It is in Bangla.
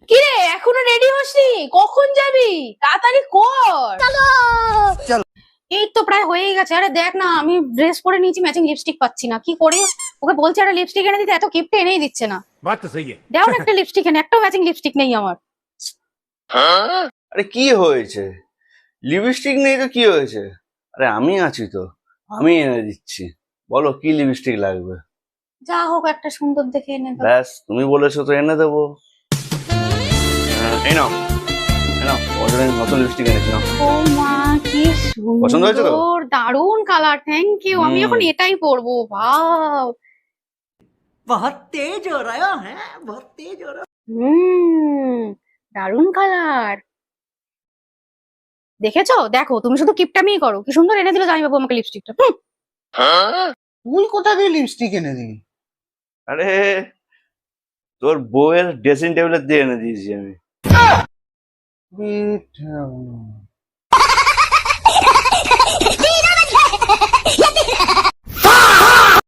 কিরে এখনো রেডি হসনি? কখন যাবি? তাড়াতাড়ি কর। চলো। এই তো প্রায় হয়েই গেছে। আরে দেখ না, আমি ড্রেস পরে নিয়েছি, ম্যাচিং লিপস্টিক পাচ্ছি না, কি করি? ওকে বলছি একটা লিপস্টিক এনে দিতে, এত কিপটে এনেই দিচ্ছে না। बात तो सही है। দাও না একটা লিপস্টিক এনে, একটাও ম্যাচিং লিপস্টিক নেই আমার। আরে কি হয়েছে? লিপস্টিক নেই তো কি হয়েছে? আরে আমি আছি তো, আমি এনে দিচ্ছি। বলো কি লিপস্টিক লাগবে? যা হোক একটা সুন্দর দেখে এনে দাও। ব্যাস তুমি বলেছো তো এনে দেবো। এই নাও, এই নাও, অর্ডারের নতুন লিপস্টিক এনেছি নাও। ও মা, কি পছন্দ হয়েছে তো? সুন্দর, দারুণ কালার, থ্যাংক ইউ। আমি হুম। এখন এটাই পরবো। ভাও। बहुत तेज हो रहा है बहुत तेज हो रहा দারুণ কালার। দেখেছো? দেখো, তুমি শুধু কিপটামিই করো। কি সুন্দর এনে দিল জামাইবাবু আমাকে লিপস্টিকটা। তুই কোথা দিয়ে লিপস্টিক এনে দিবি? আরে তোর বউয়ের ড্রেসিং টেবিলের দিয়ে এনে দিয়েছি আমি। বিট